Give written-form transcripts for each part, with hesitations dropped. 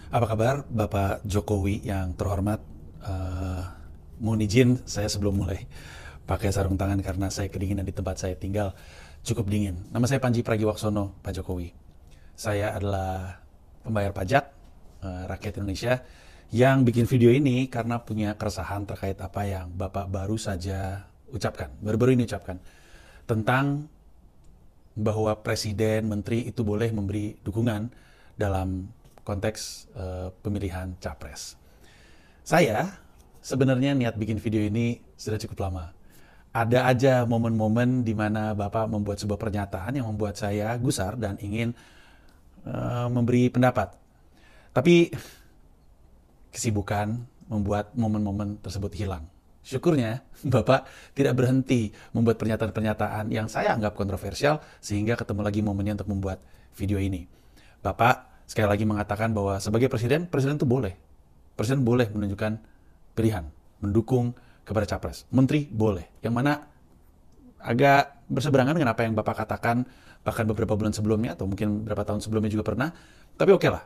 Apa kabar Bapak Jokowi yang terhormat? Eh, Mohon izin saya sebelum mulai pakai sarung tangan karena saya kedinginan di tempat saya tinggal cukup dingin. Nama saya Panji Pragiwaksono, Pak Jokowi. Saya adalah pembayar pajak rakyat Indonesia yang bikin video ini karena punya keresahan terkait apa yang Bapak baru saja ucapkan, baru-baru ini ucapkan tentang bahwa presiden, menteri itu boleh memberi dukungan dalam konteks pemilihan capres. Saya sebenarnya niat bikin video ini sudah cukup lama. Ada aja momen-momen di mana Bapak membuat sebuah pernyataan yang membuat saya gusar dan ingin memberi pendapat. Tapi kesibukan membuat momen-momen tersebut hilang. Syukurnya, Bapak tidak berhenti membuat pernyataan-pernyataan yang saya anggap kontroversial sehingga ketemu lagi momennya untuk membuat video ini. Bapak sekali lagi mengatakan bahwa sebagai presiden, presiden itu boleh. Presiden boleh menunjukkan pilihan, mendukung kepada capres. Menteri boleh. Yang mana agak berseberangan dengan apa yang Bapak katakan bahkan beberapa bulan sebelumnya atau mungkin beberapa tahun sebelumnya juga pernah. Tapi oke lah,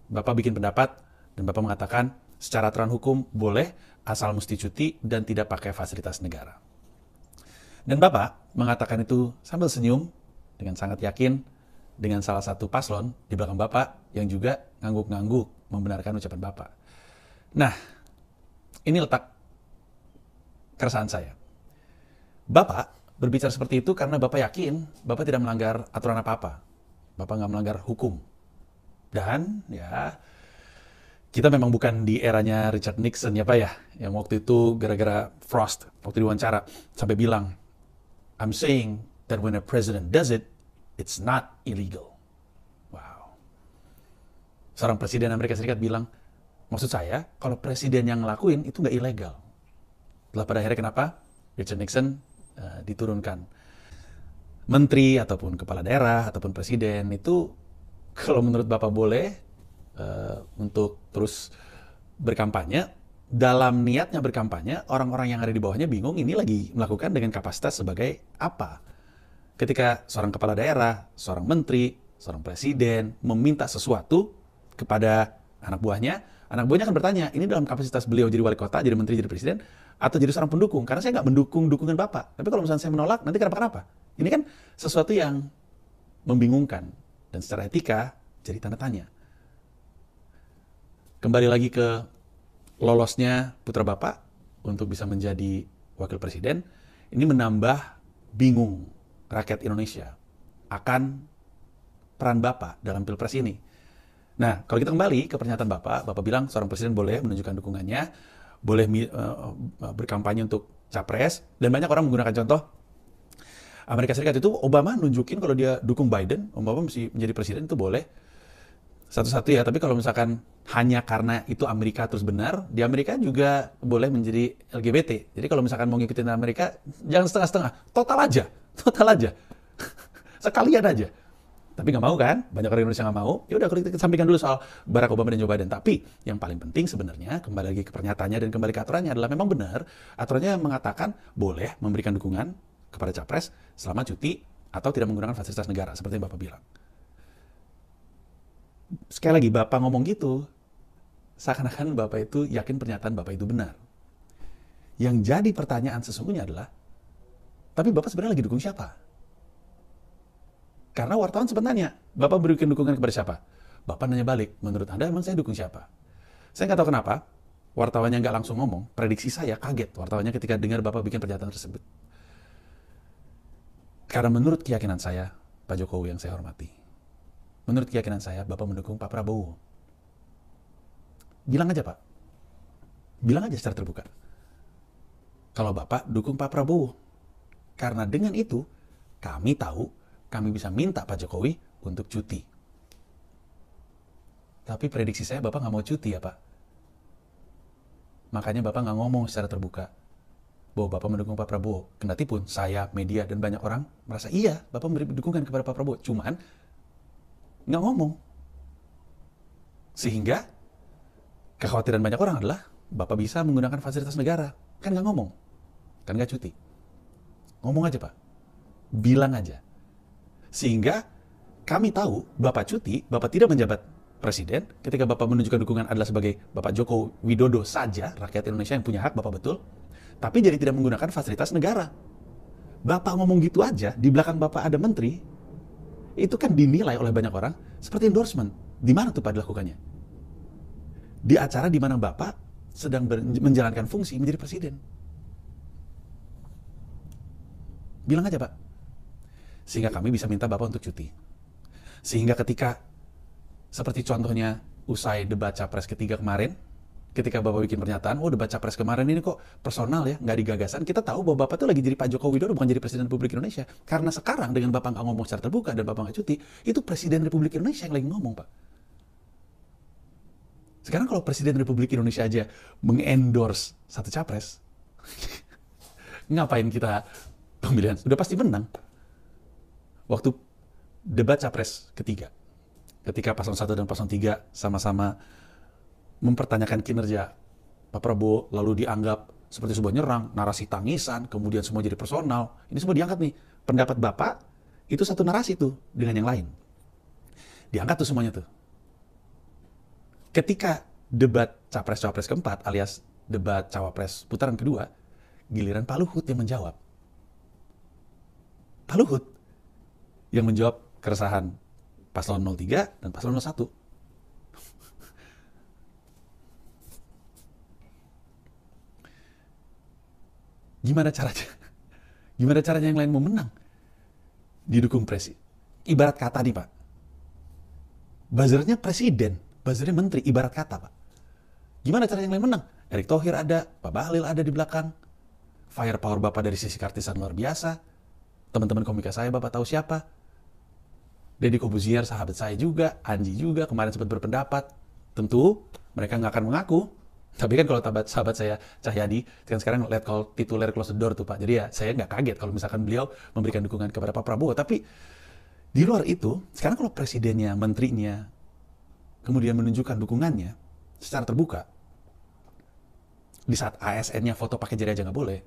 Bapak bikin pendapat dan Bapak mengatakan secara aturan hukum boleh asal mesti cuti dan tidak pakai fasilitas negara. Dan Bapak mengatakan itu sambil senyum dengan sangat yakin dengan salah satu paslon di belakang Bapak yang juga ngangguk-ngangguk membenarkan ucapan Bapak. Nah, ini letak keresahan saya. Bapak berbicara seperti itu karena Bapak yakin Bapak tidak melanggar aturan apa-apa. Bapak nggak melanggar hukum. Dan ya, kita memang bukan di eranya Richard Nixon ya Pak ya, yang waktu itu gara-gara Frost, waktu diwawancara, sampai bilang, I'm saying that when a president does it, it's not illegal. Wow. Seorang presiden Amerika Serikat bilang, maksud saya, kalau presiden yang ngelakuin itu nggak ilegal. Setelah pada akhirnya kenapa? Richard Nixon diturunkan. Menteri ataupun kepala daerah ataupun presiden itu kalau menurut Bapak boleh untuk terus berkampanye, dalam niatnya berkampanye, orang-orang yang ada di bawahnya bingung ini lagi melakukan dengan kapasitas sebagai apa. Ketika seorang kepala daerah, seorang menteri, seorang presiden meminta sesuatu kepada anak buahnya akan bertanya, ini dalam kapasitas beliau jadi wali kota, jadi menteri, jadi presiden, atau jadi seorang pendukung? Karena saya nggak mendukung dukungan Bapak. Tapi kalau misalnya saya menolak, nanti kenapa-kenapa? Ini kan sesuatu yang membingungkan. Dan secara etika, jadi tanda tanya. Kembali lagi ke lolosnya putra Bapak untuk bisa menjadi wakil presiden, ini menambah bingung rakyat Indonesia akan peran Bapak dalam pilpres ini. Nah, kalau kita kembali ke pernyataan Bapak, Bapak bilang seorang presiden boleh menunjukkan dukungannya, boleh berkampanye untuk capres, dan banyak orang menggunakan contoh Amerika Serikat itu Obama nunjukin kalau dia dukung Biden, Obama mesti menjadi presiden itu boleh. Satu-satu ya, tapi kalau misalkan hanya karena itu Amerika terus benar, di Amerika juga boleh menjadi LGBT. Jadi kalau misalkan mau ngikutin Amerika, jangan setengah-setengah, total aja, sekalian aja. Tapi nggak mau kan? Banyak orang Indonesia nggak mau. Ya udah, kita sampingkan dulu soal Barack Obama dan Joe Biden. Tapi yang paling penting sebenarnya kembali lagi ke pernyataannya dan kembali ke aturannya adalah memang benar. Aturannya mengatakan boleh memberikan dukungan kepada capres selama cuti atau tidak menggunakan fasilitas negara seperti yang Bapak bilang. Sekali lagi Bapak ngomong gitu, seakan-akan Bapak itu yakin pernyataan Bapak itu benar. Yang jadi pertanyaan sesungguhnya adalah, tapi Bapak sebenarnya lagi dukung siapa? Karena wartawan sempat nanya, Bapak berikan dukungan kepada siapa? Bapak nanya balik, menurut Anda emang saya dukung siapa? Saya nggak tahu kenapa, wartawannya nggak langsung ngomong, prediksi saya kaget wartawannya ketika dengar Bapak bikin pernyataan tersebut. Karena menurut keyakinan saya, Pak Jokowi yang saya hormati, menurut keyakinan saya, Bapak mendukung Pak Prabowo. Bilang aja Pak, bilang aja secara terbuka. Kalau Bapak dukung Pak Prabowo. Karena dengan itu, kami tahu, kami bisa minta Pak Jokowi untuk cuti. Tapi prediksi saya Bapak nggak mau cuti ya Pak. Makanya Bapak nggak ngomong secara terbuka bahwa Bapak mendukung Pak Prabowo. Kendatipun saya, media, dan banyak orang merasa iya Bapak memberi dukungan kepada Pak Prabowo. Cuman nggak ngomong. Sehingga kekhawatiran banyak orang adalah Bapak bisa menggunakan fasilitas negara. Kan nggak ngomong. Kan nggak cuti. Ngomong aja Pak. Bilang aja. Sehingga kami tahu Bapak cuti, Bapak tidak menjabat presiden, ketika Bapak menunjukkan dukungan adalah sebagai Bapak Joko Widodo saja, rakyat Indonesia yang punya hak, Bapak betul, tapi jadi tidak menggunakan fasilitas negara. Bapak ngomong gitu aja, di belakang Bapak ada menteri, itu kan dinilai oleh banyak orang seperti endorsement. Di mana tuh Pak dilakukannya? Di acara di mana Bapak sedang menjalankan fungsi menjadi presiden. Bilang aja Pak. Sehingga kami bisa minta Bapak untuk cuti. Sehingga ketika, seperti contohnya usai debat capres ketiga kemarin, ketika Bapak bikin pernyataan, oh debat capres kemarin ini kok personal ya, nggak digagasan, kita tahu bahwa Bapak tuh lagi jadi Pak Joko Widodo, bukan jadi Presiden Republik Indonesia. Karena sekarang dengan Bapak nggak ngomong secara terbuka dan Bapak nggak cuti, itu Presiden Republik Indonesia yang lagi ngomong Pak. Sekarang kalau Presiden Republik Indonesia aja mengendorse satu capres, ngapain kita pemilihan? Udah pasti menang. Waktu debat capres ketiga, ketika paslon 1 dan paslon 3 sama-sama mempertanyakan kinerja Pak Prabowo, lalu dianggap seperti sebuah nyerang, narasi tangisan, kemudian semua jadi personal. Ini semua diangkat nih. Pendapat Bapak, itu satu narasi tuh dengan yang lain. Diangkat tuh semuanya tuh. Ketika debat capres-cawapres keempat, alias debat cawapres putaran kedua, giliran Pak Luhut yang menjawab. Pak Luhut yang menjawab keresahan paslon 03 dan paslon 01. Gimana caranya? Gimana caranya yang lain mau menang? Didukung presiden. Ibarat kata nih Pak. Buzzernya presiden, buzzernya menteri, ibarat kata Pak. Gimana caranya yang lain menang? Erick Thohir ada, Pak Bahlil ada di belakang. Firepower Bapak dari sisi kartisan luar biasa. Teman-teman komika saya Bapak tahu siapa. Deddy Kobuzier sahabat saya juga, Anji juga, kemarin sempat berpendapat. Tentu mereka nggak akan mengaku. Tapi kan kalau sahabat saya Cahyadi, kan sekarang let call tituler close the door tuh Pak. Jadi ya saya nggak kaget kalau misalkan beliau memberikan dukungan kepada Pak Prabowo. Tapi di luar itu, sekarang kalau presidennya, menterinya, kemudian menunjukkan dukungannya secara terbuka, di saat ASN-nya foto pakai jari aja nggak boleh,